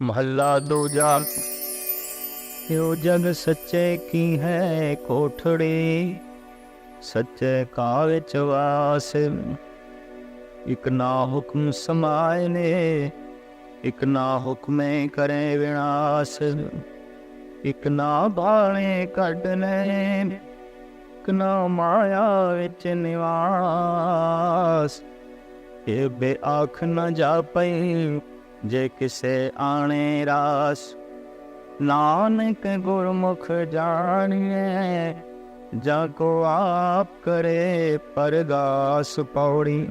महला दूजा। यो जग सच्चे की है कोठड़ी, सच्चे का विच वास। इक ना हुक्म समाए ने, इक ना हुक्मे करे विनाश। इक ना भाणे कढने, इक ना माया विच निवास। ये बे आख न जा पई जे किसे आने रास। नानक गुरमुख जानिए, जाको आप करे परगास पौड़ी।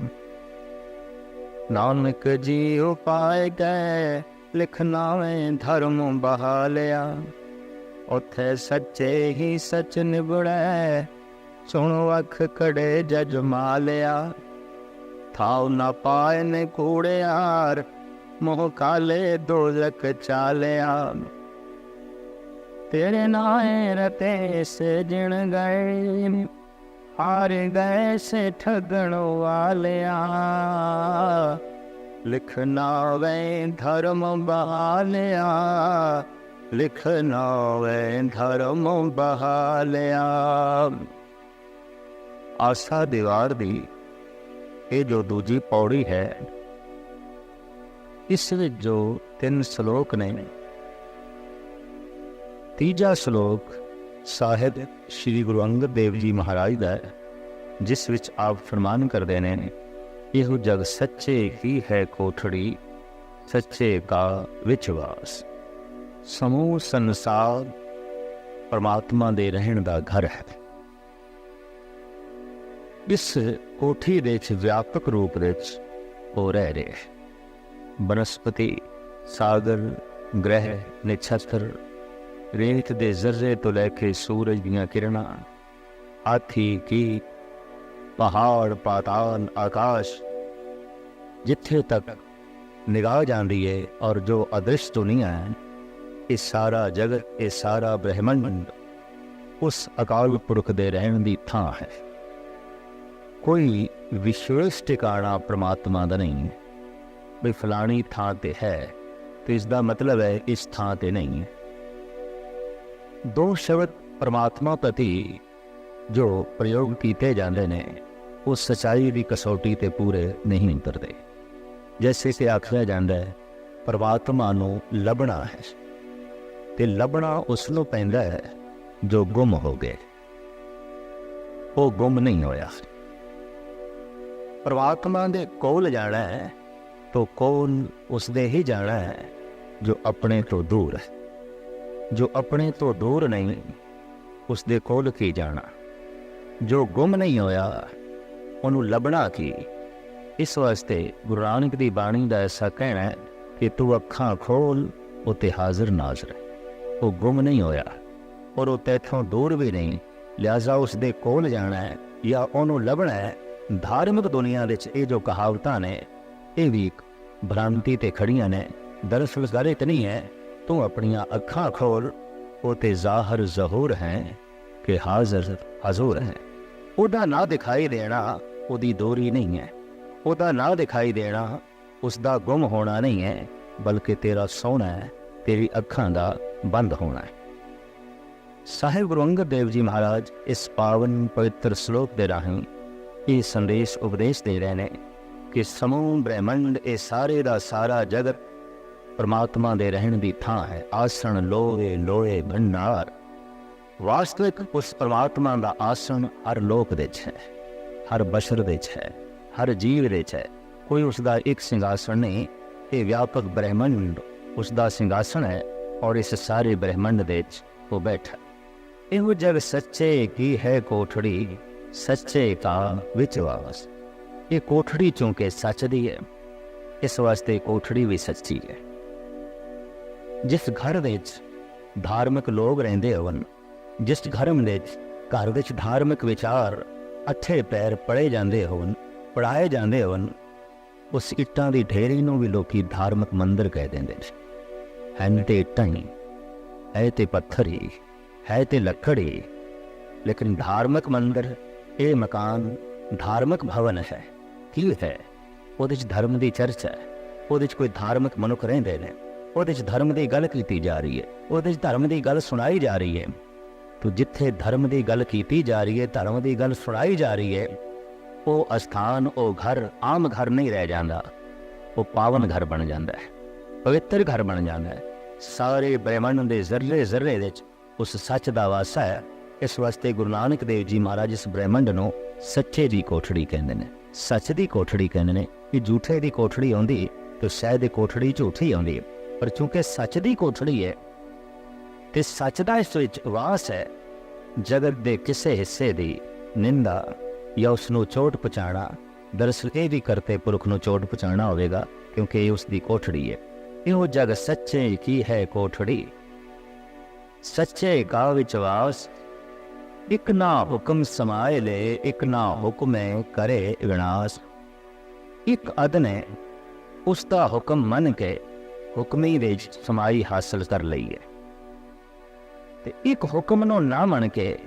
नानक जी उपाय गए, लिखनावे धर्म बहालिया। उथे सच्चे ही सच निबड़े, सुन अख कड़े जज मालिया। थाव न पाए ने कूड़ियार, मोह काले दोजक चालिया। तेरे नाए रते से जिण गए, हार गए से ठगण वालिया। लिखना वे धर्म बहालिया, लिखना वे धर्म बहालिया। आसा दीवार दी ये जो दूजी पौड़ी है, इस विच जो 3 श्लोक ने। तीजा श्लोक साहिब श्री गुरु अंगद देव जी महाराज का है, जिस विच आप फरमान करते हैं, यह जग सच्चे ही है कोठड़ी, सच्चे का विचवास। समूह संसार परमात्मा दे रहन दा घर है। इस कोठी दे विच व्यापक रूप दे हो रह रहे बनस्पति, सागर, ग्रह, नक्षत्र, रेत दे जर्रे तो लैके सूरज दियां किरणा, हाथी की, पहाड़, पाताल, आकाश, जिथे तक निगाह जाती है और जो अदृश्य दुनिया है, ये सारा जगत, ये सारा ब्रह्मंड उस अकाल पुरख दे रहन दी थां है। कोई विशेष ठिकाना परमात्मा दा नहीं है भी फलानी थां ते है तो इसका मतलब है इस थां ते नहीं है। दो शब्द परमात्मा प्रति जो प्रयोग किए जाते हैं, वो सच्चाई की कसौटी ते पूरे नहीं उतरते। जैसे कि आखिया जाता है परमात्मा नूं लभना है, ते लभना उसनूं पैंदा है जो गुम हो गए। वो गुम नहीं होया। परमात्मा दे कोल जाना है तो कोल उसदे ही जाना है जो अपने तो दूर है। जो अपने तो दूर नहीं, उसदे कोल की जाना। जो गुम नहीं होया, उन्हों लभना की। इस वास्ते गुरु नानक दी बाणी दा ऐसा कहना है कि तू अखां खोल, उते हाजिर नाजर है। वो गुम नहीं होया और वो तैथों दूर भी नहीं, लिहाजा उसदे कोल जाना है या उन्हों लभना है। धार्मिक दुनिया दे ये जो कहावतां ने, ये भी भ्रांति ते खड़ियां ने। दरअसल गल इतनी है, तू अपनियां अखां खोल, उते ज़ाहिर ज़हूर हैं कि हाजिर हजूर हैं। उदा ना दिखाई देना उदी दूरी नहीं है, उदा ना दिखाई देना उसदा गुम होना नहीं है, बल्कि तेरा सोना है, तेरी अखां दा बंद होना है। साहिब गुरु अंगद देव जी महाराज इस पावन पवित्र श्लोक दे राहीं ये संदेश उपदेश दे रहे हैं कि समूह ब्रह्मंड, ये सारे दा सारा जगत परमात्मा दे रहन दी थां है। आसन लोहे लोहे भंडार। वास्तविक उस परमात्मा दा आसन हर लोक दे है, हर बशर दे है, हर जीव दे है। कोई उसका एक सिंहासन नहीं, ये व्यापक ब्रह्मंड उसका सिंहासन है और इस सारे ब्रह्मंड दे वो बैठा। इहो जग सच्चे की है कोठड़ी, सच्चे का विचवास। ये कोठड़ी चूंकि सच दी है, इस वास्ते कोठड़ी भी सच्ची है। जिस घर विच धार्मिक लोग रहिंदे होवन, जिस घर विच धार्मिक विचार अच्छे पैर पढ़े जाते होवन, पढ़ाए जाते होवन, उस इट्टां दी ढेरी नूं भी लोकी धार्मिक मंदिर कह देंदे हैं। ते इट्टां ही है, ते पत्थर ही है, ते लकड़ ही। लेकिन धार्मिक मंदिर, ये मकान धार्मिक भवन है की है, वो धर्म की चर्चा है, वो कोई धार्मिक मनुख रहिंदे ने, ਉਹਦੇ 'ਚ ਧਰਮ ਦੀ ਗੱਲ ਕੀਤੀ ਜਾ ਰਹੀ ਹੈ, ਉਹਦੇ 'ਚ ਧਰਮ ਦੀ ਗੱਲ ਸੁਣਾਈ ਜਾ ਰਹੀ ਹੈ। ਤੋ ਜਿੱਥੇ ਧਰਮ ਦੀ ਗੱਲ ਕੀਤੀ ਜਾ ਰਹੀ ਹੈ, ਧਰਮ ਦੀ ਗੱਲ ਸੁਣਾਈ ਜਾ ਰਹੀ ਹੈ, ਉਹ ਅਸਥਾਨ, ਉਹ ਘਰ ਆਮ ਘਰ ਨਹੀਂ ਰਹਿ ਜਾਂਦਾ, ਉਹ ਪਾਵਨ ਘਰ ਬਣ ਜਾਂਦਾ ਹੈ, ਪਵਿੱਤਰ ਘਰ ਬਣ ਜਾਂਦਾ ਹੈ। ਸਾਰੇ ਬ੍ਰਹਿਮੰਡ ਦੇ ਜ਼ਰਰੇ ਜ਼ਰਰੇ ਵਿੱਚ ਉਸ ਸੱਚ ਦਾ ਵਾਸਾ ਹੈ। ਇਸ ਵਾਸਤੇ ਗੁਰੂ ਨਾਨਕ ਦੇਵ ਜੀ ਮਹਾਰਾਜ ਇਸ ਬ੍ਰਹਿਮੰਡ ਨੂੰ ਸੱਚੇ ਦੀ ਕੋਠੜੀ ਕਹਿੰਦੇ ਨੇ, ਸੱਚ ਦੀ ਕੋਠੜੀ ਕਹਿੰਦੇ ਨੇ। ਕਿ ਝੂਠੇ ਦੀ ਕੋਠੜੀ ਆਉਂਦੀ ਤਾਂ ਸ਼ਾਇਦ ਇਹ ਕੋਠੜੀ ਝੂਠੀ ਆਉਂਦੀ, ਪਰ ਚੂੰਕਿ ਸੱਚ ਦੀ ਕੋਠੜੀ ਹੈ ਤੇ ਸੱਚ ਦਾ ਇਸ ਵਿੱਚ ਵਾਸ ਹੈ, ਜਗਤ ਦੇ ਕਿਸੇ ਹਿੱਸੇ ਦੀ ਨਿੰਦਾ ਜਾਂ ਉਸ ਨੂੰ ਚੋਟ ਪਹੁੰਚਾਉਣਾ ਦਰਅਸਲ ਇਹ ਵੀ ਕਰਤੇ ਪੁਰਖ ਨੂੰ ਚੋਟ ਪਹੁੰਚਾਉਣਾ ਹੋਵੇਗਾ, ਕਿਉਂਕਿ ਇਹ ਉਸ ਦੀ ਕੋਠੜੀ ਹੈ। ਇਹੋ ਜਗ ਸੱਚੇ ਕੀ ਹੈ ਕੋਠੜੀ, ਸੱਚੇ ਕਾ ਵਿਚਵਾਸ, ਇਕ ਨਾ ਹੁਕਮ ਸਮਾਏ ਲੈ, ਇਕ ਨਾ ਹੁਕਮੇ ਕਰੇ ਵਿਨਾਸ਼। ਇੱਕ ਅਦਨੇ ਉਸ ਦਾ ਹੁਕਮ ਮੰਨ ਕੇ ਹੁਕਮੀ ਵਿੱਚ ਸਮਾਈ ਹਾਸਲ ਕਰ ਲਈ ਹੈ, ਤੇ ਇੱਕ ਹੁਕਮ ਨੂੰ ਨਾ ਮੰਨ ਕੇ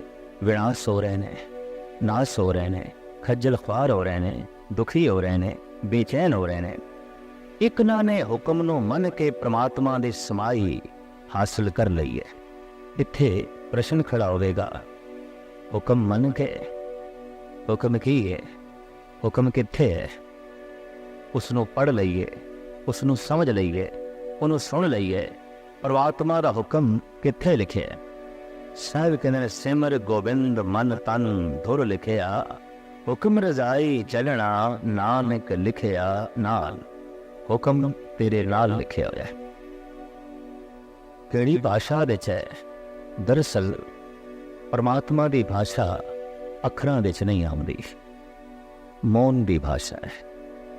ਵਿਨਾਸ਼ ਹੋ ਰਹੇ ਨੇ, ਨਾਸ ਹੋ ਰਹੇ ਨੇ, ਖੱਜਲ ਖੁਆਰ ਹੋ ਰਹੇ ਨੇ, ਦੁਖੀ ਹੋ ਰਹੇ ਨੇ, ਬੇਚੈਨ ਹੋ ਰਹੇ ਨੇ। ਇੱਕ ਨਾ ਨੇ ਹੁਕਮ ਨੂੰ ਮੰਨ ਕੇ ਪ੍ਰਮਾਤਮਾ ਦੀ ਸਮਾਈ ਹਾਸਲ ਕਰ ਲਈ ਹੈ। ਇੱਥੇ ਪ੍ਰਸ਼ਨ ਖੜਾ ਹੋਵੇਗਾ, ਹੁਕਮ ਮੰਨ ਕੇ, ਹੁਕਮ ਕੀ ਹੈ, ਹੁਕਮ ਕਿੱਥੇ ਹੈ? ਉਸ ਨੂੰ ਪੜ੍ਹ ਲਈਏ, ਉਸ ਨੂੰ ਸਮਝ ਲਈਏ, ਉਹਨੂੰ ਸੁਣ ਲਈਏ। ਪਰਮਾਤਮਾ ਦਾ ਹੁਕਮ ਕਿੱਥੇ ਲਿਖਿਆ? ਸਾਹਿਬ ਕਹਿੰਦੇ ਨੇ, ਸਿਮਰ ਗੋਬਿੰਦ ਮਨ ਤਨ ਧੁਰ ਲਿਖਿਆ, ਹੁਕਮ ਰਜ਼ਾਈ ਚੱਲਣਾ ਨਾਨਕ ਲਿਖਿਆ ਨਾਲ। ਹੁਕਮ ਤੇਰੇ ਨਾਲ ਲਿਖਿਆ ਹੋਇਆ ਹੈ। ਕਿਹੜੀ ਭਾਸ਼ਾ ਵਿੱਚ ਹੈ? ਦਰਅਸਲ ਪਰਮਾਤਮਾ ਦੀ ਭਾਸ਼ਾ ਅੱਖਰਾਂ ਵਿੱਚ ਨਹੀਂ ਆਉਂਦੀ, ਮੌਨ ਦੀ ਭਾਸ਼ਾ ਹੈ,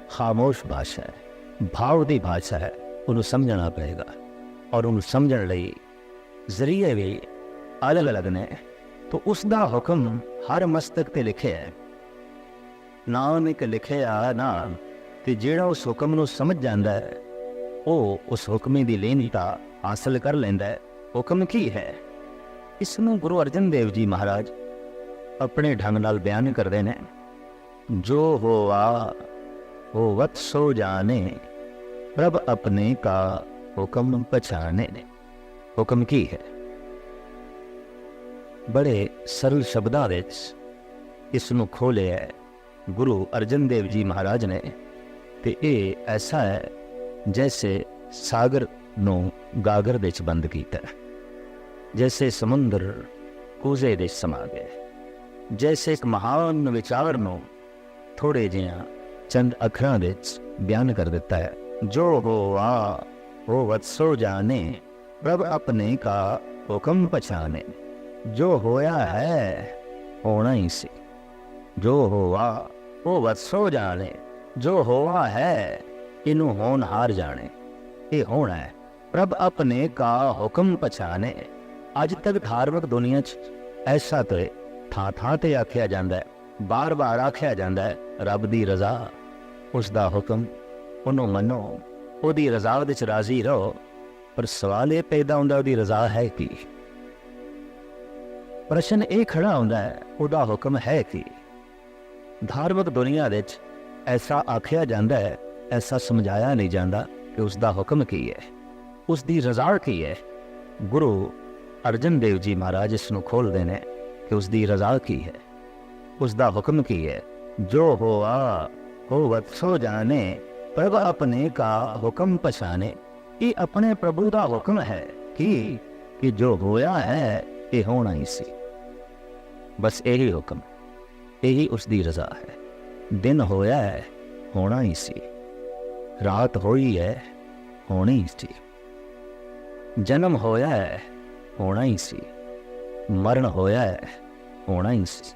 ਖਾਮੋਸ਼ ਭਾਸ਼ਾ ਹੈ, ਭਾਵ ਦੀ ਭਾਸ਼ਾ ਹੈ। ਉਹਨੂੰ ਸਮਝਣਾ ਪਏਗਾ, ਔਰ ਉਹਨੂੰ ਸਮਝਣ ਲਈ ਜ਼ਰੀਏ ਵੀ ਅਲੱਗ ਅਲੱਗ ਨੇ। ਤਾਂ ਉਸ ਦਾ ਹੁਕਮ ਹਰ ਮਸਤਕ ਤੇ ਲਿਖਿਆ ਹੈ, ਨਾਨਕ ਲਿਖਿਆ ਨਾਲ। ਤੇ ਜਿਹੜਾ ਉਸ ਹੁਕਮ ਨੂੰ ਸਮਝ ਜਾਂਦਾ ਹੈ, ਉਹ ਉਸ ਹੁਕਮੇ ਦੀ ਲੈਣਤਾ ਹਾਸਲ ਕਰ ਲੈਂਦਾ ਹੈ। ਹੁਕਮ ਕੀ ਹੈ? ਇਸ ਨੂੰ ਗੁਰੂ ਅਰਜਨ ਦੇਵ ਜੀ ਮਹਾਰਾਜ ਆਪਣੇ ਢੰਗ ਨਾਲ ਬਿਆਨ ਕਰਦੇ ਨੇ। ਜੋ ਹੋਆ ਉਹ ਵਤ ਸੋ ਜਾਣੇ, ਪ੍ਰਭ ਆਪਣੇ ਕਾ ਹੁਕਮ ਪਛਾਣੇ। ਹੁਕਮ ਕੀ ਹੈ? ਬੜੇ ਸਰਲ ਸ਼ਬਦਾਂ ਵਿੱਚ ਇਸ ਨੂੰ ਖੋਲਿਆ ਗੁਰੂ ਅਰਜਨ ਦੇਵ ਜੀ ਮਹਾਰਾਜ ਨੇ। ਤੇ ਇਹ ਐਸਾ ਹੈ ਜੈਸੇ ਸਾਗਰ ਨੂੰ ਗਾਗਰ ਵਿੱਚ ਬੰਦ ਕੀਤਾ, ਜੈਸੇ ਸਮੁੰਦਰ ਕੂਜ਼ੇ ਵਿੱਚ ਸਮਾ ਗਿਆ, ਜੈਸੇ ਇੱਕ ਮਹਾਨ ਵਿਚਾਰ ਨੂੰ ਥੋੜੇ ਜਿਹਾ ਚੰਦ ਅੱਖਰਾਂ ਵਿੱਚ ਬਿਆਨ ਕਰ ਦਿੱਤਾ ਹੈ। ਜੋ ਹੋਆ ਉਹ ਵਤ ਸੋ ਜਾਣੇ, ਪ੍ਰਭ ਆਪਣੇ ਕਾ ਹੁਕਮ ਪਛਾਣੇ। ਜੋ ਹੋਇਆ ਹੈ ਹੋਣਾ ਹੀ ਸੀ, ਜੋ ਹੋਆ ਉਹ ਵਤ ਸੋ ਜਾਣੇ। ਜੋ ਹੋਆ ਹੈ ਇਹਨੂੰ ਹੋਣਹਾਰ ਜਾਣੇ, ਇਹ ਹੋਣਾ ਹੈ। ਪ੍ਰਭ ਆਪਣੇ ਕਾ ਹੁਕਮ ਪਛਾਣੇ। ਅੱਜ ਤੱਕ ਧਾਰਮਿਕ ਦੁਨੀਆ 'ਚ ਐਸਾ ਤੇ ਥਾਂ ਥਾਂ ਤੇ ਆਖਿਆ ਜਾਂਦਾ ਹੈ, ਬਾਰ ਬਾਰ ਆਖਿਆ ਜਾਂਦਾ ਹੈ, ਰੱਬ ਦੀ ਰਜ਼ਾ, ਉਸ ਦਾ ਹੁਕਮ, ਉਹਨੂੰ ਮੰਨੋ, ਉਹਦੀ ਰਜ਼ਾ ਵਿੱਚ ਰਾਜ਼ੀ ਰਹੋ। ਪਰ ਸਵਾਲ ਇਹ ਪੈਦਾ ਹੁੰਦਾ, ਉਹਦੀ ਰਜ਼ਾ ਹੈ ਕੀ? ਪ੍ਰਸ਼ਨ ਇਹ ਖੜਾ ਹੁੰਦਾ ਹੈ, ਉਹਦਾ ਹੁਕਮ ਹੈ ਕੀ? ਧਾਰਮਿਕ ਦੁਨੀਆ ਵਿੱਚ ਐਸਾ ਆਖਿਆ ਜਾਂਦਾ ਹੈ, ਐਸਾ ਸਮਝਾਇਆ ਨਹੀਂ ਜਾਂਦਾ ਕਿ ਉਸ ਦਾ ਹੁਕਮ ਕੀ ਹੈ, ਉਸ ਦੀ ਰਜ਼ਾ ਕੀ ਹੈ। ਗੁਰੂ ਅਰਜਨ ਦੇਵ ਜੀ ਮਹਾਰਾਜ ਇਸ ਨੂੰ ਖੋਲ੍ਹਦੇ ਨੇ ਕਿ ਉਸ ਦੀ ਰਜ਼ਾ ਕੀ ਹੈ, ਉਸ ਦਾ ਹੁਕਮ ਕੀ ਹੈ। ਜੋ ਹੋਆ ਹੋਵਤ ਸੋ ਜਾਣੇ, ਪ੍ਰਭ ਆਪਣੇ ਕਾ ਹੁਕਮ ਪਛਾਣੇ। ਇਹ ਆਪਣੇ ਪ੍ਰਭੂ ਦਾ ਹੁਕਮ ਹੈ ਕਿ ਜੋ ਹੋਇਆ ਹੈ ਇਹ ਹੋਣਾ ਹੀ ਸੀ। ਬਸ ਇਹੀ ਹੁਕਮ, ਇਹੀ ਉਸ ਦੀ ਰਜ਼ਾ ਹੈ। ਦਿਨ ਹੋਇਆ ਹੈ, ਹੋਣਾ ਹੀ ਸੀ। ਰਾਤ ਹੋਈ ਹੈ, ਹੋਣੀ ਹੀ ਸੀ। ਜਨਮ ਹੋਇਆ ਹੈ, ਹੋਣਾ ਹੀ ਸੀ। ਮਰਨ ਹੋਇਆ ਹੈ, ਹੋਣਾ ਹੀ ਸੀ।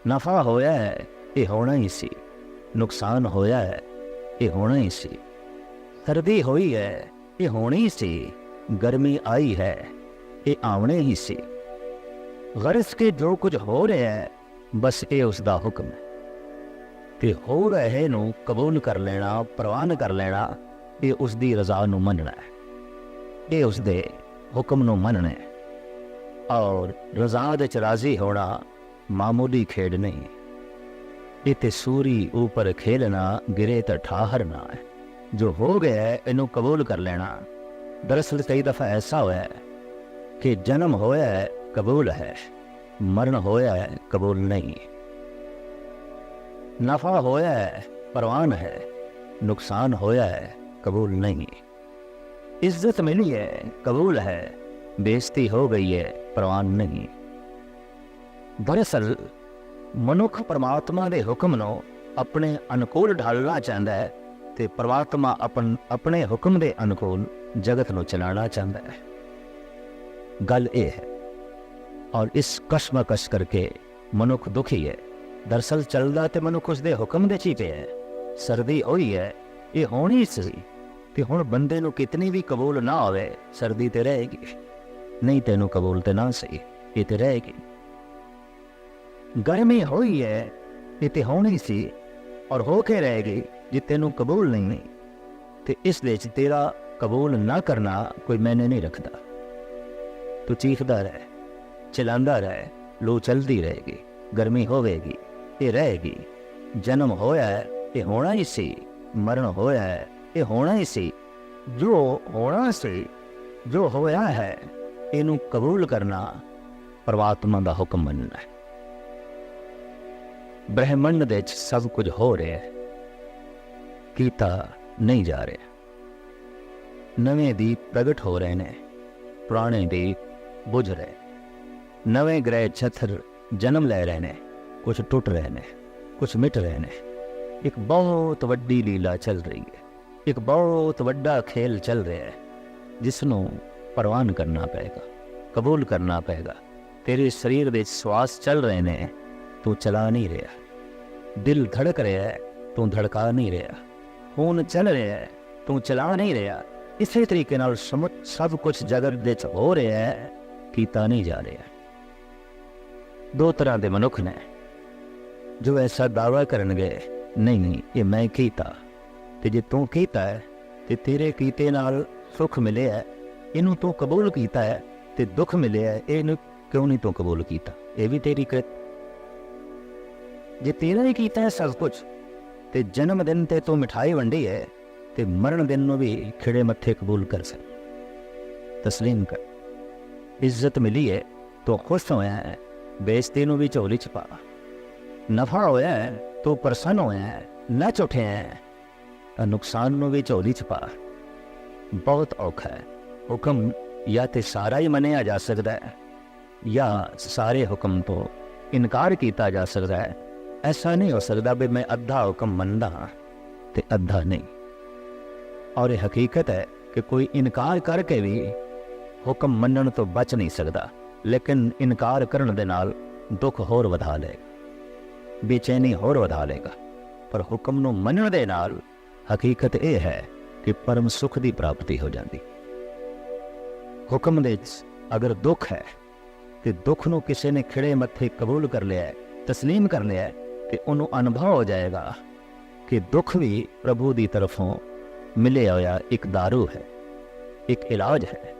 ਨਫਾ ਹੋਇਆ ਹੈ, ਇਹ ਹੋਣਾ ਹੀ ਸੀ। ਨੁਕਸਾਨ ਹੋਇਆ ਹੈ, ਇਹ ਹੋਣਾ ਹੀ ਸੀ। ਸਰਦੀ ਹੋਈ ਹੈ, ਇਹ ਹੋਣੀ ਸੀ। ਗਰਮੀ ਆਈ ਹੈ, ਇਹ ਆਉਣੇ ਹੀ ਸੀ। ਗਰਜ਼ ਕੇ ਜੋ ਕੁਝ ਹੋ ਰਿਹਾ ਹੈ, ਬਸ ਇਹ ਉਸ ਦਾ ਹੁਕਮ ਹੈ। ਤੇ ਹੋ ਰਹੇ ਨੂੰ ਕਬੂਲ ਕਰ ਲੈਣਾ, ਪ੍ਰਵਾਨ ਕਰ ਲੈਣਾ, ਇਹ ਉਸ ਦੀ ਰਜ਼ਾ ਨੂੰ ਮੰਨਣਾ ਹੈ, ਇਹ ਉਸ ਦੇ ਹੁਕਮ ਨੂੰ ਮੰਨਣਾ ਹੈ। ਔਰ ਰਜ਼ਾ ਦੇ ਚ ਰਾਜ਼ੀ ਹੋਣਾ ਮਾਮੂਲੀ ਖੇਡ ਨਹੀਂ, ਇਹ ਤੇ ਸੂਰੀ ਉੱਪਰ ਖੇਲਣਾ, ਗਿਰੇ ਤਾਂ ਠਾਹਰਨਾ ਹੈ। ਜੋ ਹੋ ਗਿਆ ਇਹਨੂੰ ਕਬੂਲ ਕਰ ਲੈਣਾ, दरअसल कई दफ़ा ऐसा होया है कि जन्म होया है कबूल है, मरण होया है कबूल नहीं, नफ़ा होया है परवान है, नुकसान होया है कबूल नहीं, इज्जत मिली है कबूल है, बेइज्जती हो गई है परवान नहीं। दरअसल मनुख परमात्मा के हुक्म नूं अपने अनुकूल ढालना चाहता है तो परमात्मा अपने हुक्म के अनुकूल जगत नूं चलाना चाहता है। गल ये है, और इस कशमकश करके मनुख दुखी है। दरअसल चलदा ते मनुख उसदे हुक्म दे ची पे है। सर्दी होई है, ये होनी सी ते हुण बंदे नूं कितनी भी कबूल ना होवे, सर्दी ते रहेगी, नहीं तेनू कबूल ते ना सही, ये ते रहेगी। गर्मी होई है, ये ते होनी सी और होके रहेगी, जे तेनू कबूल नहीं ते इस दे च तेरा कबूल ना करना कोई मैंने नहीं रखता। तू चीखदा रहे, चिल्लांदा रहे, लू चलती रहेगी, गर्मी होवेगी, ये रहेगी। जन्म होया है, ये होना ही सी, मरण होया है, ये होना ही सी। जो होना सी, जो होया है, इनू कबूल करना परमात्मा का हुक्म मनना है। ब्रह्मंड दे च सब कुछ हो रहा है, कीता नहीं जा रहा। नवे दीप प्रगट हो रहे ने, पुराने दीप बुझ रहे। नवे ग्रह छत्र जन्म ले रहे ने, कुछ टुट रहे ने, कुछ मिट रहे ने। एक बहुत वड्डी लीला चल रही है, एक बहुत वड्डा खेल चल रहा है, जिसनों परवान करना पेगा, कबूल करना पेगा। तेरे शरीर दे श्वास चल रहे ने, तू चला नहीं रहा। दिल धड़क रहा है, तू धड़का नहीं रहा। खून चल रहा है, तू चला नहीं रहा। इसी तरीके नाल सब कुछ जगत दे च हो रहा है, कीता नहीं जा रहा। दो तरह के मनुख ने जो ऐसा दावा करनगे, नहीं ये मैं कीता, ते जे तू कीता है ते तेरे कीते नाल सुख मिले है, इनू तू कबूल कीता है, ते दुख मिले है, इनू क्यों नहीं तू कबूल कीता? ये भी तेरी कृत। जे तेरा ही कीता है सब कुछ, ते जन्म दिन ते तू मिठाई वंडी है, ते मरण दिन नू भी खिड़े मत्थे कबूल कर सक, तस्लीम कर। इज्जत मिली है तो खुश होया है, बेइज्जती नू भी झोली च पा। नफा होया है तो प्रसन्न होया है, नच उठे हैं, नुकसान नू भी झोली च पा। बहुत औखा है। हुक्म या तो सारा ही मनिया जा सकता है, या सारे हुक्म तो इनकार किया जा सकता है। ऐसा नहीं हो सकता भी मैं अद्धा हुक्म मनदा ते अद्धा नहीं। और ये हकीकत है कि कोई इनकार करके भी हुक्म मनन तो बच नहीं सकता, लेकिन इनकार करने दे नाल दुख होर वधा लेगा, बेचैनी होर वधा लेगा। पर हुक्म नूं मनन दे नाल हकीकत यह है कि परम सुख की प्राप्ति हो जाती। हुक्म दे अगर दुख है तो दुख नूं किसी ने खिड़े मत्थे कबूल कर लिया है, तस्लीम कर लिया है, तो उन्होंने अनुभव हो जाएगा कि दुख भी प्रभु की तरफों मिले होया एक दारू है, एक इलाज है।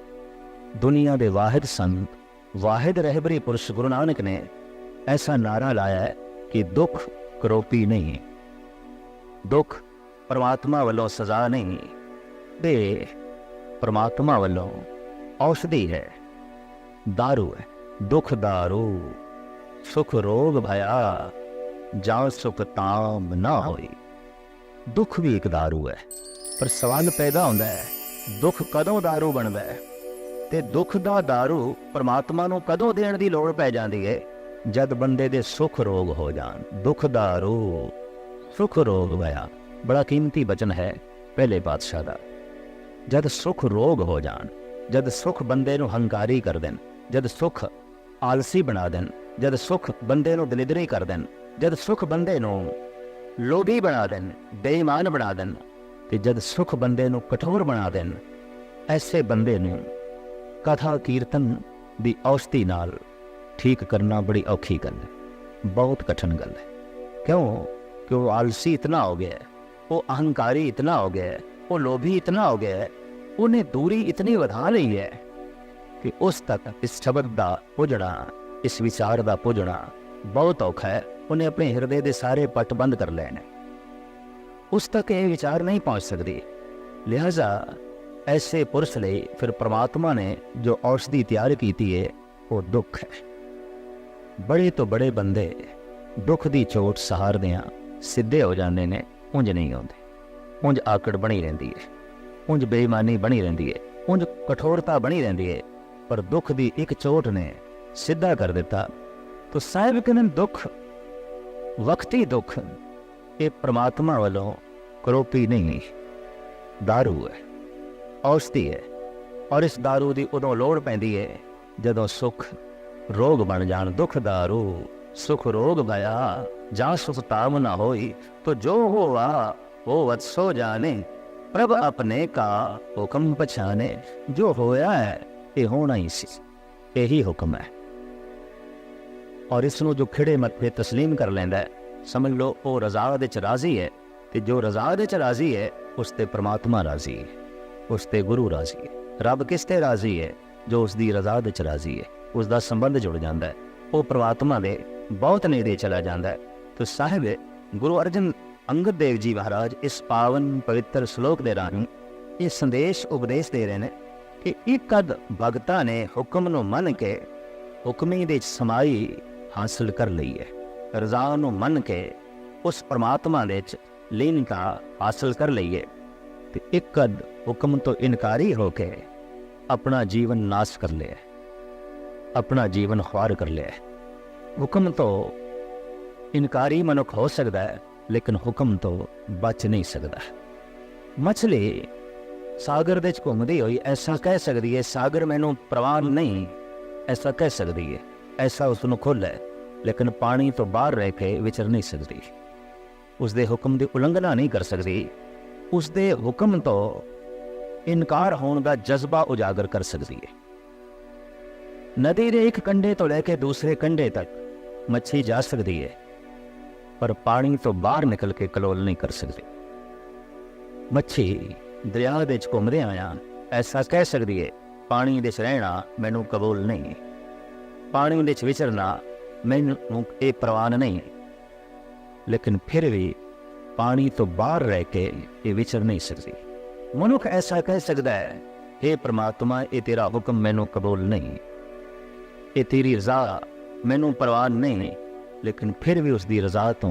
दुनिया के वाहिद संत, वाहिद रहबरी पुरुष गुरु नानक ने ऐसा नारा लाया है कि दुख करोपी नहीं, दुख परमात्मा वालों सजा नहीं, दे परमात्मा वालों औषधि है, दारू है। दुख दारू सुख रोग भया, जा सुख ताम ना होई। दुख भी एक दारू है, पर सवाल पैदा होता है दुख कदों दारू बनता है, ते दुख दा दारू परमात्मा नूं कदों देण दी लोड़ पै जाती है? जद बंदे दे सुख रोग हो जान। दुख दारू सुख रोग भया, बड़ा कीमती वचन है पहले पातशाह दा। जद सुख रोग हो जान, जद सुख बंदे नूं हंकारी कर देन, जद सुख आलसी बना देन, जद सुख बंदे नूं दलिदरी कर देन, जद सुख बंदे नूं लोभी बना देन, बेईमान बना देन, ते जद सुख बंदे नूं कठोर बना देन, ऐसे बंदे नूं कथा कीर्तन दी औषधि नाल ठीक करना बड़ी औखी गल है, बहुत कठिन गल है। क्यों? कि वो आलसी इतना हो गया है, वो अहंकारी इतना हो गया है, वो लोभी इतना हो गया है, उन्हें दूरी इतनी वधा ली है कि उस तक इस शब्द का पुजना, इस विचार का पुजना बहुत औखा है। उन्हें अपने हृदय के सारे पट बंद कर लेने, उस तक ये विचार नहीं पहुँच सकती। लिहाजा ਐਸੇ ਪੁਰਸ਼ ਲਈ ਫਿਰ ਪ੍ਰਮਾਤਮਾ ਨੇ ਜੋ ਔਸ਼ਧੀ ਤਿਆਰ ਕੀਤੀ ਹੈ ਉਹ ਦੁੱਖ ਹੈ। ਬੜੇ ਤੋਂ ਬੜੇ ਬੰਦੇ ਦੁੱਖ ਦੀ ਚੋਟ ਸਹਾਰਦਿਆਂ ਸਿੱਧੇ ਹੋ ਜਾਂਦੇ ਨੇ, ਉਂਝ ਨਹੀਂ ਆਉਂਦੇ। ਉਂਝ ਆਕੜ ਬਣੀ ਰਹਿੰਦੀ ਹੈ, ਉਂਝ ਬੇਈਮਾਨੀ ਬਣੀ ਰਹਿੰਦੀ ਹੈ, ਉਂਝ ਕਠੋਰਤਾ ਬਣੀ ਰਹਿੰਦੀ ਹੈ। ਪਰ ਦੁੱਖ ਦੀ ਇੱਕ ਚੋਟ ਨੇ ਸਿੱਧਾ ਕਰ ਦਿੱਤਾ। ਤਾਂ ਸਾਹਿਬ ਕਹਿੰਦੇ ਦੁੱਖ, ਵਕਤੀ ਦੁੱਖ, ਇਹ ਪ੍ਰਮਾਤਮਾ ਵੱਲੋਂ ਕਰੋਪੀ ਨਹੀਂ, ਦਾਰੂ ਹੈ, ਔਸ਼ਧੀ ਹੈ। ਔਰ ਇਸ ਦਾਰੂ ਦੀ ਉਦੋਂ ਲੋੜ ਪੈਂਦੀ ਹੈ ਜਦੋਂ ਸੁੱਖ ਰੋਗ ਬਣ ਜਾਣ। ਦੁੱਖ ਦਾਰੂ ਸੁਖ ਰੋਗ ਭਇਆ, ਜਾਂ ਸੁਖ ਤਾਮ ਨਾ ਹੋਈ, तो जो हुआ वो वत्सो जाने, प्रभ अपने का हुक्म पछाने। जो होया है ये होना ही सी, यही हुक्म है। और इसनों जो खिड़े मत्थे तस्लीम कर लेंदा है, समझ लो वो रज़ा दे च राजी है। ते जो रज़ा दे च राजी है उस ते परमात्मा राजी है, उस ते गुरु राजी है। रब किस ते राजी है? जो उसकी रज़ा दे च राजी है, उसका संबंध जुड़ जाता है, वो परमात्मा दे बहुत नेड़े चला जाता है। तो साहिब गुरु अर्जन अंगद देव जी महाराज इस पावन पवित्र श्लोक के राही ये संदेश उपदेश दे रहे हैं कि एक अद भगतां ने हुक्म नूं मन के हुक्मी दे समाई हासिल कर ली है। रज़ा नूं मन के उस परमात्मा दे लीनता हासिल कर ली है। ते एक अद हुक्म तो इनकारी होके अपना जीवन नाश कर लिया, अपना जीवन ख्वार कर लिया। हुक्म तो इनकारी मनुख हो सकता है, लेकिन हुक्म तो बच नहीं सकता। मछली सागर दे घूमती हुई ऐसा कह सकती है, सागर मैनू प्रवान नहीं, ऐसा कह सकती है, ऐसा उसनू खुल है, लेकिन पानी तो बाहर रह के विचर नहीं सकती। उसके हुक्म की उलंघना नहीं कर सकती, उसके हुक्म तो इनकार होने का जज्बा उजागर कर सकती है। नदी के एक कंढे तो लैके दूसरे कंढे तक मच्छी जा सकती है, पर पानी तो बाहर निकल के कलोल नहीं कर सकती। मच्छी दरिया दे घूमदे आया ऐसा कह सकती है, पानी दे रहना मैनू कबूल नहीं, पानी दे विचरना मैनू ये प्रवान नहीं। लेकिन फिर भी पानी तो बाहर रह के ये विचर नहीं सकती। मनुख ऐसा कह सकता है, हे परमात्मा ये तेरा हुक्म मैनू कबूल नहीं, ये तेरी रज़ा मैनू प्रवान नहीं, लेकिन फिर भी उसकी रज़ा तो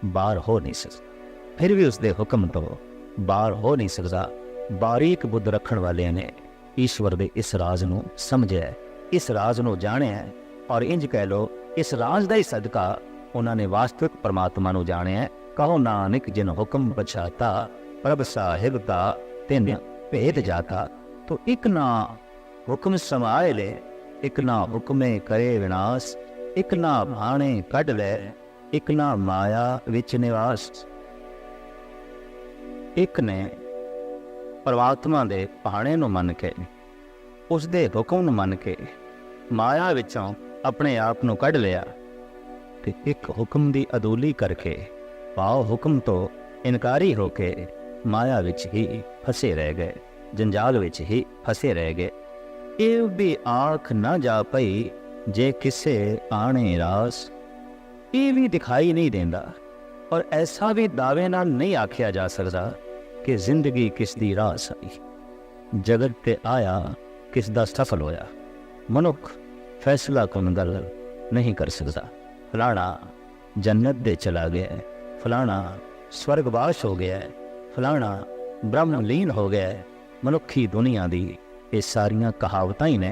बाहर हो नहीं सकता, फिर भी उसके हुक्म तो बाहर हो नहीं सकता। बारीक बुद्ध रखण वाले ने ईश्वर के इस राज नूं समझिया, इस राज नूं जाणिया, और इंज कह लो इस राज का ही सदका उन्होंने वास्तविक परमात्मा नूं जाणिया। कहो नानक जिन हुक्म पछाता, प्रभ साहिब का तिन भेद जाता। तो एक ना हुक्म समाए ले, एक ना हुक्मे करे विनाश, एक ना भाणे कढ ले, एक ना माया विच निवास। एक ने परमात्मा दे भाणे नूं मन के, उसदे हुक्म नूं मन के माया विचों अपने आप नूं कढ लिया, ते एक हुक्म दी अदूली करके पाओ हुक्म तो इनकारी होके माया विच ही फसे रह गए, जंजाल विच ही फसे रह गए। ये भी आँख न जा पई जे किसे आने रास, ये भी दिखाई नहीं देंदा, और ऐसा भी दावे नाल नहीं आखिया जा सकता कि जिंदगी किस दी रास आई, जगत ते आया किस दा सफल होया। मनुख फैसला कुन गल नहीं कर सकता। फलाना जन्नत दे चला गया, फलाना स्वर्गवास हो गया, फलाना ब्रह्मलीन हो गया। मनुखी दुनिया दी ये सारियां कहावतां ही ने,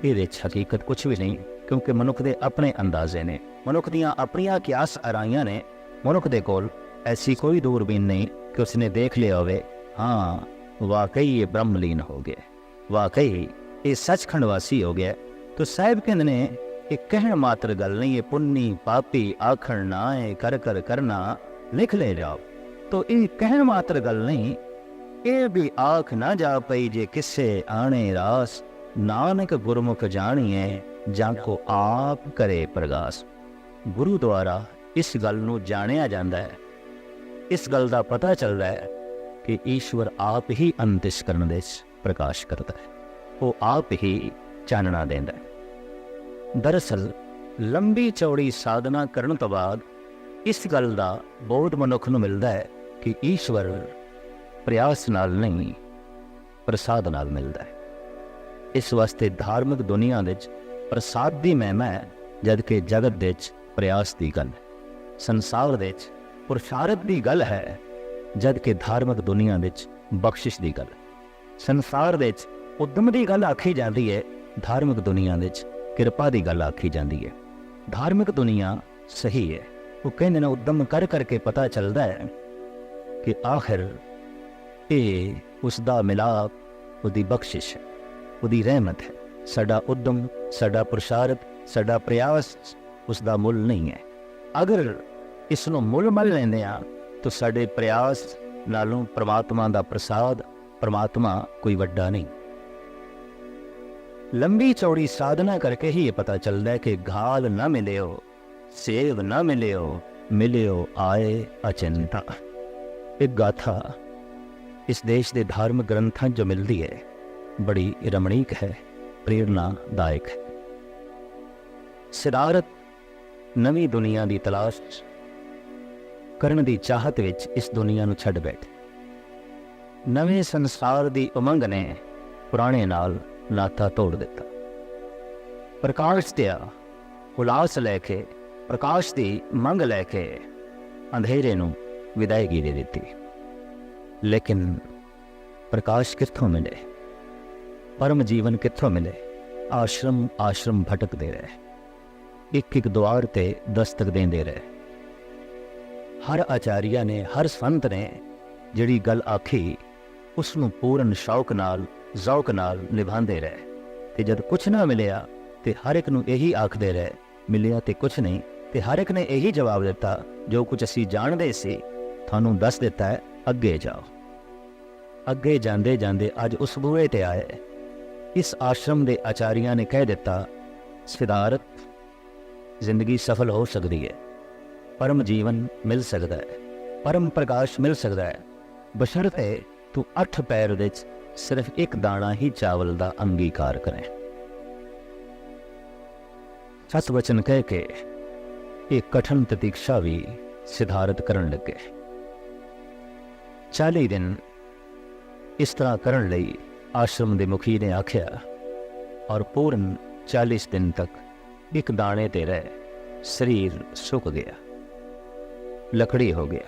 ये हकीकत कुछ भी नहीं, क्योंकि मनुख दे अपने अंदाजे ने, मनुख दियां अपनियां कियास आराइयां ने। मनुख दे कोल ऐसी कोई दूरबीन नहीं कि उसने देख लिया होवे, हाँ वाकई ये ब्रह्मलीन हो गया, वाकई ये सचखंड वासी हो गया। तो साहिब कहते ने ये कहण मात्र गल नहीं, ये पुन्नी पापी आखण नाए कर कर करना लिख ले जाओ। तो ये कहण मात्र गल नहीं, ये भी आख ना जा पई जे किसे आने रास, नानक गुरमुख जानिए जाको आप करे प्रगास। गुरु द्वारा इस गल नूं जानिया जांदा है, इस गल का पता चलता है कि ईश्वर आप ही अंतस्करण दे प्रकाश करता है, वो आप ही चानना देंदा है। दरअसल लंबी चौड़ी साधना करने तो बाद इस गल का बोध मनुख नूं मिलता है कि ईश्वर प्रयास नाल नहीं, ਪ੍ਰਸਾਦ ਨਾਲ ਮਿਲਦਾ ਹੈ। ਇਸ ਵਾਸਤੇ ਧਾਰਮਿਕ ਦੁਨੀਆ ਵਿੱਚ ਪ੍ਰਸਾਦ ਦੀ ਮਹਿਮਾ ਹੈ, ਜਦ ਕਿ ਜਗਤ ਦੇ ਵਿੱਚ ਪ੍ਰਯਾਸ ਦੀ ਗੱਲ ਹੈ। ਸੰਸਾਰ ਦੇ ਵਿੱਚ ਪੁਰਸ਼ਾਰਥ ਦੀ ਗੱਲ ਹੈ, ਜਦ ਕਿ ਧਾਰਮਿਕ ਦੁਨੀਆ ਵਿੱਚ ਬਖਸ਼ਿਸ਼ ਦੀ ਗੱਲ ਹੈ। ਸੰਸਾਰ ਦੇ ਵਿੱਚ ਉਦਮ ਦੀ ਗੱਲ ਆਖੀ ਜਾਂਦੀ ਹੈ, ਧਾਰਮਿਕ ਦੁਨੀਆ ਵਿੱਚ ਕਿਰਪਾ ਦੀ ਗੱਲ ਆਖੀ ਜਾਂਦੀ ਹੈ। ਧਾਰਮਿਕ ਦੁਨੀਆ ਸਹੀ ਹੈ, ਉਹ ਕਹਿੰਦੇ ਨੇ ਉਦਮ ਕਰ ਕਰਕੇ ਪਤਾ ਚੱਲਦਾ ਹੈ ਕਿ ਆਖਿਰ ਇਹ ਉਸ ਦਾ ਮਿਲਾਪ, ਉਹਦੀ ਬਖਸ਼ਿਸ਼ ਹੈ, ਉਹਦੀ ਰਹਿਮਤ ਹੈ। ਸਾਡਾ ਉਦਮ, ਸਾਡਾ ਪੁਰਸ਼ਾਰਥ, ਸਾਡਾ ਪ੍ਰਯਾਸ ਉਸ ਦਾ ਮੁੱਲ ਨਹੀਂ ਹੈ। ਅਗਰ ਇਸ ਨੂੰ ਮੁੱਲ ਮੰਨ ਲੈਂਦੇ ਹਾਂ ਤਾਂ ਸਾਡੇ ਪ੍ਰਯਾਸ ਨਾਲੋਂ ਪਰਮਾਤਮਾ ਦਾ ਪ੍ਰਸਾਦ, ਪਰਮਾਤਮਾ ਕੋਈ ਵੱਡਾ ਨਹੀਂ। ਲੰਬੀ ਚੌੜੀ ਸਾਧਨਾ ਕਰਕੇ ਹੀ ਇਹ ਪਤਾ ਚੱਲਦਾ ਹੈ ਕਿ ਘਾਲ ਨਾ ਮਿਲਿਓ, ਸੇਵ ਨਾ ਮਿਲਿਓ, ਮਿਲਿਓ ਆਏ ਅਚਿੰਤਾ। ਇੱਕ ਗਾਥਾ ਇਸ ਦੇਸ਼ ਦੇ ਧਾਰਮਿਕ ਗ੍ਰੰਥਾਂ 'ਚ ਮਿਲਦੀ ਹੈ, ਬੜੀ ਰਮਣੀਕ ਹੈ, ਪ੍ਰੇਰਨਾਦਾਇਕ ਹੈ। ਸਿਦਾਰਤ ਨਵੀਂ ਦੁਨੀਆ ਦੀ ਤਲਾਸ਼ ਕਰਨ ਦੀ ਚਾਹਤ ਵਿੱਚ ਇਸ ਦੁਨੀਆ ਨੂੰ ਛੱਡ ਬੈਠੇ। ਨਵੇਂ ਸੰਸਾਰ ਦੀ ਉਮੰਗ ਨੇ ਪੁਰਾਣੇ ਨਾਲ ਨਾਤਾ ਤੋੜ ਦਿੱਤਾ। ਪ੍ਰਕਾਸ਼ ਦਾ ਉਲਾਸ ਲੈ ਕੇ, ਪ੍ਰਕਾਸ਼ ਦੀ ਮੰਗ ਲੈ ਕੇ ਅੰਧੇਰੇ ਨੂੰ ਵਿਦਾਇਗੀ ਦੇ ਦਿੱਤੀ। ਲੇਕਿਨ ਪ੍ਰਕਾਸ਼ ਕਿੱਥੋਂ ਮਿਲੇ, ਪਰਮ ਜੀਵਨ ਕਿੱਥੋਂ ਮਿਲੇ? ਆਸ਼ਰਮ ਆਸ਼ਰਮ ਭਟਕਦੇ ਰਹੇ, ਇੱਕ ਇੱਕ ਦੁਆਰ ਤੇ ਦਸਤਕ ਦੇਂਦੇ ਰਹੇ। ਹਰ ਆਚਾਰੀਆ ਨੇ, ਹਰ ਸੰਤ ਨੇ ਜਿਹੜੀ ਗੱਲ ਆਖੀ ਉਸ ਨੂੰ ਪੂਰਨ ਸ਼ੌਕ ਨਾਲ, ਜ਼ੌਕ ਨਾਲ ਨਿਭਾਉਂਦੇ ਰਹੇ। ਤੇ ਜਦ ਕੁਛ ਨਾ ਮਿਲਿਆ ਤੇ ਹਰ ਇੱਕ ਨੂੰ ਇਹੀ ਆਖਦੇ ਰਹੇ, ਮਿਲਿਆ ਤੇ ਕੁਛ ਨਹੀਂ। ਤੇ ਹਰ ਇੱਕ ਨੇ ਇਹੀ ਜਵਾਬ ਦਿੱਤਾ, ਜੋ ਕੁਝ ਅਸੀਂ ਜਾਣਦੇ ਸੀ ਤੁਹਾਨੂੰ ਦੱਸ ਦਿੱਤਾ ਹੈ, ਅੱਗੇ ਜਾਓ। ਅੱਗੇ ਜਾਂਦੇ ਜਾਂਦੇ ਅੱਜ ਉਸ ਬੂਹੇ ਤੇ ਆਏ। ਇਸ ਆਸ਼ਰਮ ਦੇ ਆਚਾਰੀਆਂ ਨੇ ਕਹਿ ਦਿੱਤਾ, ਸਿਦਾਰਤ ਜ਼ਿੰਦਗੀ ਸਫਲ ਹੋ ਸਕਦੀ ਹੈ, ਪਰਮ ਜੀਵਨ ਮਿਲ ਸਕਦਾ ਹੈ, ਪਰਮ ਪ੍ਰਕਾਸ਼ ਮਿਲ ਸਕਦਾ ਹੈ, ਬਸ਼ਰਤੇ ਤੂੰ 8 ਪੈਰ ਵਿੱਚ ਸਿਰਫ ਇੱਕ ਦਾਣਾ ਹੀ ਚਾਵਲ ਦਾ ਅੰਗੀਕਾਰ ਕਰੇ। ਸਤ ਵਚਨ ਕਹਿ ਕੇ ਇਹ ਕਠਨ ਤਤੀਕਸ਼ਾ ਵੀ ਸਿਧਾਰਤ ਕਰਨ ਲੱਗੇ। 40 ਦਿਨ ਇਸ ਤਰ੍ਹਾਂ ਕਰਨ ਲਈ ਆਸ਼ਰਮ ਦੇ ਮੁਖੀ ਨੇ ਆਖਿਆ, ਔਰ ਪੂਰਨ 40 ਦਿਨ ਤੱਕ ਇੱਕ ਦਾਣੇ ਤੇ ਰਹੇ। ਸਰੀਰ ਸੁੱਕ ਗਿਆ, ਲੱਕੜੀ ਹੋ ਗਿਆ,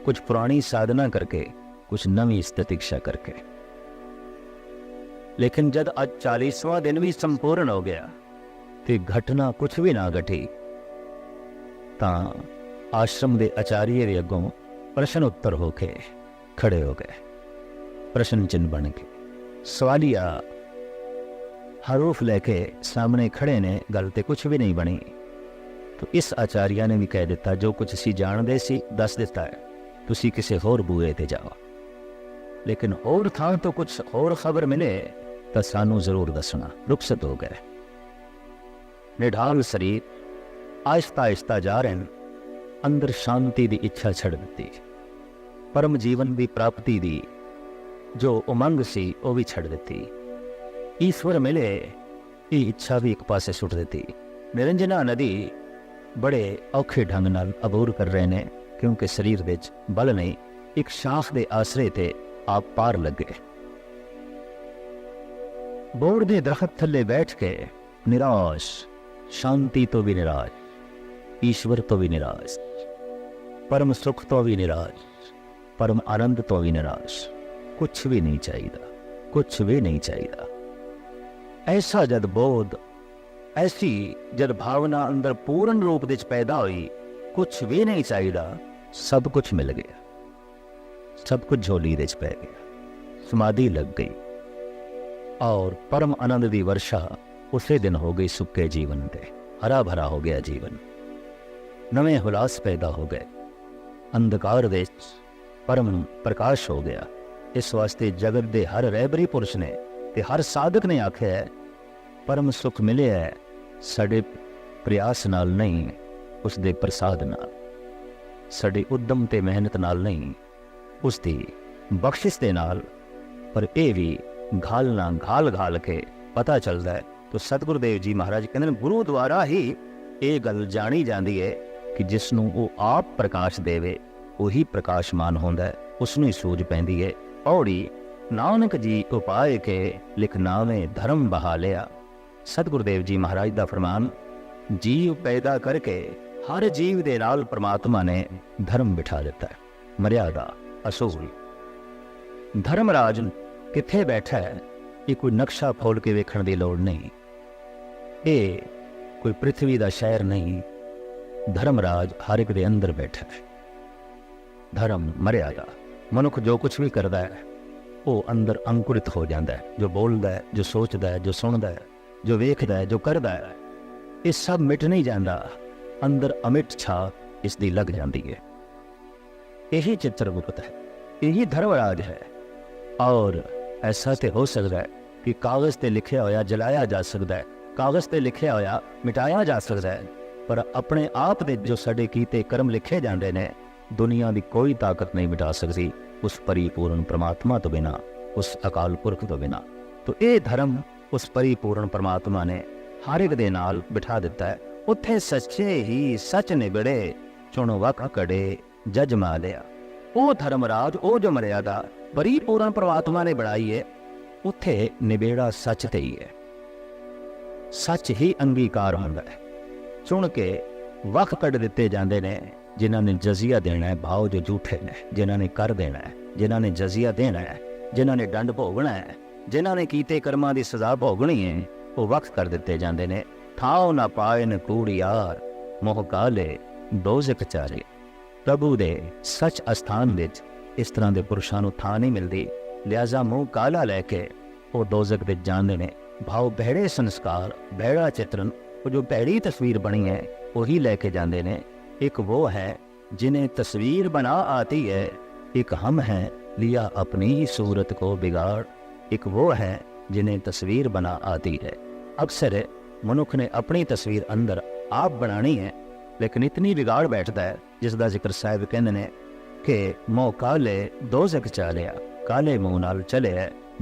ਕੁਝ ਪੁਰਾਣੀ ਸਾਧਨਾ ਕਰਕੇ, ਕੁਝ ਨਵੀਂ ਤਤੀਕਸ਼ਾ ਕਰਕੇ। ਲੇਕਿਨ ਜਦ ਅੱਜ 40ਵਾਂ ਦਿਨ ਵੀ ਸੰਪੂਰਨ ਹੋ ਗਿਆ ਤੇ ਘਟਨਾ ਕੁਝ ਵੀ ਨਾ ਘਟੀ, ਤਾਂ ਆਸ਼ਰਮ ਦੇ ਆਚਾਰੀਏ ਦੇ ਅੱਗੋਂ ਪ੍ਰਸ਼ਨ ਉੱਤਰ ਹੋ ਕੇ ਖੜੇ ਹੋ ਗਏ। ਪ੍ਰਸ਼ਨ ਚਿੰਨ੍ਹ ਬਣ ਕੇ ਸਵਾਲੀਆ ਹਰੂਫ ਲੈ ਕੇ ਸਾਹਮਣੇ ਖੜੇ ਨੇ, ਗੱਲ ਤੇ ਕੁਝ ਵੀ ਨਹੀਂ ਬਣੀ। ਤਾਂ ਇਸ ਆਚਾਰੀਆ ਨੇ ਵੀ ਕਹਿ ਦਿੱਤਾ, ਜੋ ਕੁਝ ਅਸੀਂ ਜਾਣਦੇ ਸੀ ਦੱਸ ਦਿੱਤਾ ਹੈ, ਤੁਸੀਂ ਕਿਸੇ ਹੋਰ ਬੂਹੇ ਤੇ ਜਾਓ। ਲੇਕਿਨ ਹੋਰ ਥਾਂ ਤੋਂ ਕੁਝ ਹੋਰ ਖਬਰ ਮਿਲੇ ਤਾਂ ਸਾਨੂੰ ਜ਼ਰੂਰ ਦੱਸਣਾ। ਰੁਖਸਤ ਹੋ ਗਏ। ਨਿਢਾਲ ਸਰੀਰ ਆਹਿਸਤਾ ਆਹਿਸਤਾ ਜਾ ਰਹੇ ਨੇ। ਅੰਦਰ ਸ਼ਾਂਤੀ ਦੀ ਇੱਛਾ ਛੱਡ ਦਿੱਤੀ, ਪਰਮ ਜੀਵਨ ਦੀ ਪ੍ਰਾਪਤੀ ਦੀ ਜੋ ਉਮੰਗ ਸੀ ਉਹ ਵੀ ਛੱਡ ਦਿੱਤੀ। ਈਸ਼ਵਰ ਮਿਲੇ ਇਹ ਇੱਛਾ ਵੀ ਇੱਕ ਪਾਸੇ ਸੁੱਟ ਦਿੱਤੀ। ਨਿਰੰਜਨਾ ਨਦੀ ਬੜੇ ਔਖੇ ਢੰਗ ਨਾਲ ਅਬੂਰ ਕਰ ਰਹੇ ਨੇ, ਕਿਉਂਕਿ ਸਰੀਰ ਵਿੱਚ ਬਲ ਨਹੀਂ। ਇੱਕ ਸ਼ਾਖ ਦੇ ਆਸਰੇ ਤੇ ਆਪ ਪਾਰ ਲੱਗੇ। ਬੋੜ ਦੇ ਦਰਖਤ ਥੱਲੇ ਬੈਠ ਕੇ ਨਿਰਾਸ਼, ਸ਼ਾਂਤੀ ਤੋਂ ਵੀ ਨਿਰਾਸ਼, ਈਸ਼ਵਰ ਤੋਂ ਵੀ ਨਿਰਾਸ਼, ਪਰਮ ਸੁਖ ਤੋਂ ਵੀ ਨਿਰਾਸ਼, ਪਰਮ ਆਨੰਦ ਤੋਂ ਵੀ ਨਿਰਾਸ਼। ਕੁਛ ਵੀ ਨਹੀਂ ਚਾਹੀਦਾ, ਕੁਛ ਵੀ ਨਹੀਂ ਚਾਹੀਦਾ। ਐਸਾ ਜਦ ਬੋਧ, ਐਸੀ ਜਦ ਭਾਵਨਾ ਅੰਦਰ ਪੂਰਨ ਰੂਪ ਵਿੱਚ ਪੈਦਾ ਹੋਈ, ਕੁਛ ਵੀ ਨਹੀਂ ਚਾਹੀਦਾ, ਸਭ ਕੁਛ ਮਿਲ ਗਿਆ, ਸਭ ਕੁਝ ਝੋਲੀ ਵਿੱਚ ਪੈ ਗਿਆ। ਸਮਾਧੀ ਲੱਗ ਗਈ ਔਰ ਪਰਮ ਆਨੰਦ ਦੀ ਵਰਸ਼ਾ ਉਸੇ ਦਿਨ ਹੋ ਗਈ। ਸੁੱਕੇ ਜੀਵਨ ਤੇ ਹਰਾ ਭਰਾ ਹੋ ਗਿਆ ਜੀਵਨ, ਨਵੇਂ ਹੁਲਾਸ ਪੈਦਾ ਹੋ ਗਏ, ਅੰਧਕਾਰ ਵਿੱਚ ਪਰਮ ਪ੍ਰਕਾਸ਼ ਹੋ ਗਿਆ। ਇਸ ਵਾਸਤੇ ਜਗਤ ਦੇ ਹਰ ਰਹਿਬਰੀ ਪੁਰਸ਼ ਨੇ ਤੇ ਹਰ ਸਾਧਕ ਨੇ ਆਖਿਆ, ਪਰਮ ਸੁਖ ਮਿਲਿਆ ਹੈ ਸਾਡੇ ਪ੍ਰਯਾਸ ਨਾਲ ਨਹੀਂ, ਉਸ ਦੇ ਪ੍ਰਸਾਦ ਨਾਲ, ਸਾਡੇ ਉਦਮ ਤੇ ਮਿਹਨਤ ਨਾਲ ਨਹੀਂ, ਉਸ ਦੀ ਬਖਸ਼ਿਸ਼ ਦੇ ਨਾਲ। ਪਰ ਇਹ ਵੀ ਘਾਲਣਾ ਘਾਲ ਕੇ ਪਤਾ ਚੱਲਦਾ ਹੈ। ਤਾਂ ਸਤਿਗੁਰਦੇਵ ਜੀ ਮਹਾਰਾਜ ਕਹਿੰਦੇ ਨੇ, ਗੁਰੂ ਦੁਆਰਾ ਹੀ ਇਹ ਗੱਲ ਜਾਣੀ ਜਾਂਦੀ ਹੈ ਕਿ ਜਿਸ ਨੂੰ ਉਹ ਆਪ ਪ੍ਰਕਾਸ਼ ਦੇਵੇ ਉਹੀ ਪ੍ਰਕਾਸ਼ਮਾਨ ਹੁੰਦਾ ਹੈ, ਉਸ ਨੂੰ ਹੀ ਸੂਝ ਪੈਂਦੀ ਹੈ। ਪੌੜੀ ਨਾਨਕ ਜੀ ਉਪਾਏ ਕੇ ਲਿਖ ਨਾਵੇਂ ਧਰਮ ਬਹਾ ਲਿਆ। ਸਤਿਗੁਰਦੇਵ ਜੀ ਮਹਾਰਾਜ ਦਾ ਫਰਮਾਨ, ਜੀਵ ਪੈਦਾ ਕਰਕੇ ਹਰ ਜੀਵ ਦੇ ਨਾਲ ਪ੍ਰਮਾਤਮਾ ਨੇ ਧਰਮ ਬਿਠਾ ਦਿੱਤਾ ਹੈ, ਮਰਿਆਦਾ, ਅਸੂਲ। ਧਰਮਰਾਜ ਕਿੱਥੇ ਬੈਠਾ ਹੈ, ਇਹ ਕੋਈ ਨਕਸ਼ਾ ਫੋਲ ਕੇ ਵੇਖਣ ਦੀ ਲੋੜ ਨਹੀਂ। ਇਹ ਕੋਈ ਪ੍ਰਿਥਵੀ ਦਾ ਸ਼ਹਿਰ ਨਹੀਂ। ਧਰਮਰਾਜ ਹਰ ਇੱਕ ਦੇ ਅੰਦਰ ਬੈਠਾ ਹੈ। ਧਰਮ, ਮਰਿਆਦਾ। ਮਨੁੱਖ ਜੋ ਕੁਛ ਵੀ ਕਰਦਾ ਹੈ ਉਹ ਅੰਦਰ ਅੰਕੁਰਿਤ ਹੋ ਜਾਂਦਾ ਹੈ। ਜੋ ਬੋਲਦਾ ਹੈ, ਜੋ ਸੋਚਦਾ ਹੈ, ਜੋ ਸੁਣਦਾ ਹੈ, ਜੋ ਵੇਖਦਾ ਹੈ, ਜੋ ਕਰਦਾ ਹੈ, ਇਹ ਸਭ ਮਿਟ ਨਹੀਂ ਜਾਂਦਾ। ਅੰਦਰ ਅਮਿਟ ਛਾਪ ਇਸ ਦੀ ਲੱਗ ਜਾਂਦੀ ਹੈ। ਇਹੀ ਚਿੱਤਰਗੁਪਤ ਹੈ, ਇਹੀ ਧਰਮਰਾਜ ਹੈ। ਔਰ ਐਸਾ ਤੇ ਹੋ ਸਕਦਾ ਹੈ ਕਿ ਕਾਗਜ਼ ਤੇ ਲਿਖਿਆ ਹੋਇਆ ਜਲਾਇਆ ਜਾ ਸਕਦਾ ਹੈ, ਕਾਗਜ਼ ਤੇ ਲਿਖਿਆ ਹੋਇਆ ਮਿਟਾਇਆ ਜਾ ਸਕਦਾ ਹੈ, ਪਰ ਆਪਣੇ ਆਪ ਦੇ ਜੋ ਸਾਡੇ ਕੀਤੇ ਕਰਮ ਲਿਖੇ ਜਾਂਦੇ ਨੇ, ਦੁਨੀਆ ਦੀ ਕੋਈ ਤਾਕਤ ਨਹੀਂ ਮਿਟਾ ਸਕਦੀ ਉਸ ਪਰਿਪੂਰਨ ਪ੍ਰਮਾਤਮਾ ਤੋਂ ਬਿਨਾ, ਉਸ ਅਕਾਲ ਪੁਰਖ ਤੋਂ ਬਿਨਾ। ਤੋ ਇਹ ਧਰਮ ਉਸ ਪਰਿਪੂਰਨ ਪ੍ਰਮਾਤਮਾ ਨੇ ਹਰ ਇੱਕ ਦੇ ਨਾਲ ਬਿਠਾ ਦਿੱਤਾ ਹੈ। ਉੱਥੇ ਸੱਚੇ ਹੀ ਸੱਚ ਨਿਬੜੇ, ਚੁਣ ਵਕ ਕੜੇ ਜਜ ਮਾਲਿਆ। ਉਹ ਧਰਮਰਾਜ, ਉਹ ਜੋ ਮਰਿਆਦਾ ਪਰਿਪੂਰਨ ਪ੍ਰਮਾਤਮਾ ਨੇ ਬਣਾਈ ਹੈ, ਉੱਥੇ ਨਿਬੇੜਾ ਸੱਚ ਤੇ ਹੀ ਹੈ। ਸੱਚ ਹੀ ਅੰਗੀਕਾਰ ਹੁੰਦਾ ਹੈ। ਚੁਣ ਕੇ ਵਕ ਕੱਢ ਦਿੱਤੇ ਜਾਂਦੇ ਨੇ ਜਿਨ੍ਹਾਂ ਨੇ ਜਜ਼ੀਆ ਦੇਣਾ ਹੈ, ਭਾਵ ਜੋ ਝੂਠੇ ਨੇ, ਜਿਨ੍ਹਾਂ ਨੇ ਕਰ ਦੇਣਾ ਹੈ, ਜਿਨ੍ਹਾਂ ਨੇ ਜਜ਼ੀਆ ਦੇਣਾ ਹੈ, ਜਿਨ੍ਹਾਂ ਨੇ ਦੰਡ ਭੋਗਣਾ ਹੈ, ਜਿਨ੍ਹਾਂ ਨੇ ਕੀਤੇ ਕਰਮਾਂ ਦੀ ਸਜ਼ਾ ਭੋਗਣੀ ਹੈ, ਉਹ ਵਕਤ ਕਰ ਦਿੱਤੇ ਜਾਂਦੇ ਨੇ। ਥਾਉ ਨਾ ਪਾਏ ਨ ਕੂੜਿਆਰ, ਮੋਹ ਕਾਲੇ ਦੋਜ਼ਖ ਚਾਰੇ। ਪ੍ਰਭੂ ਦੇ ਸੱਚ ਅਸਥਾਨ ਵਿੱਚ ਇਸ ਤਰ੍ਹਾਂ ਦੇ ਪੁਰਸ਼ਾਂ ਨੂੰ ਥਾਂ ਨਹੀਂ ਮਿਲਦੀ, ਲਿਹਾਜ਼ਾ ਮੂੰਹ ਕਾਲਾ ਲੈ ਕੇ ਉਹ ਦੋਜ਼ਖ ਵਿੱਚ ਜਾਂਦੇ ਨੇ। ਭਾਵ ਬਹਿੜੇ ਸੰਸਕਾਰ, ਬਹਿੜਾ ਚਿਤਰਨ, ਉਹ ਜੋ ਭੈੜੀ ਤਸਵੀਰ ਬਣੀ ਹੈ ਉਹੀ ਲੈ ਕੇ ਜਾਂਦੇ ਨੇ। एक वो है जिन्हें तस्वीर बना आती है, एक हम हैं लिया अपनी ही सूरत को बिगाड़। एक वो है जिन्हें तस्वीर बना आती है। अक्सर मनुख ने अपनी तस्वीर अंदर आप बनानी है, लेकिन इतनी बिगाड़ बैठता है जिसका जिक्र साहिब कहते हैं कि मोह काले दोज़ख चालिया, काले मुँह नाल चले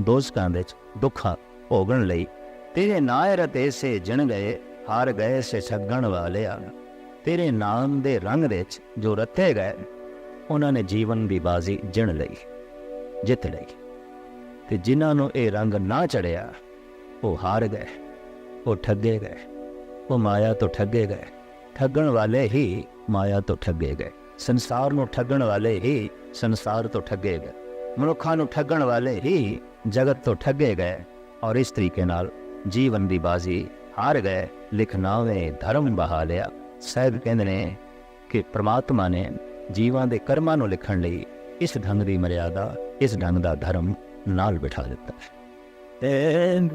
दोज़खां विच दुखा भोगण लई। तेरे नाय रते से जिण गए, हार गए से छगण वाले आ। तेरे नाम दे रंग विच जो रते गए, उन्होंने जीवन की बाजी जिण लई, जित लई। ते जिन्हां नूं ये रंग ना चढ़िया वो हार गए, वो ठगे गए, वो माया तो ठगे गए। ठगण वाले ही माया तो ठगे गए। संसार नूं ठगण वाले ही संसार तो ठगे गए। मनुखां नूं ठगण वाले ही जगत तो ठगे गए। और इस तरीके नाल जीवन की बाजी हार गए। लिख नावे धर्म बहा लिया। ਸਾਹਿਬ ਕਹਿੰਦੇ ਨੇ ਕਿ ਪ੍ਰਮਾਤਮਾ ਨੇ ਜੀਵਾਂ ਦੇ ਕਰਮਾਂ ਨੂੰ ਲਿਖਣ ਲਈ ਇਸ ਢੰਗ ਦੀ ਮਰਿਆਦਾ, ਇਸ ਢੰਗ ਦਾ ਧਰਮ ਨਾਲ ਬਿਠਾ ਦਿੱਤਾ ਹੈ।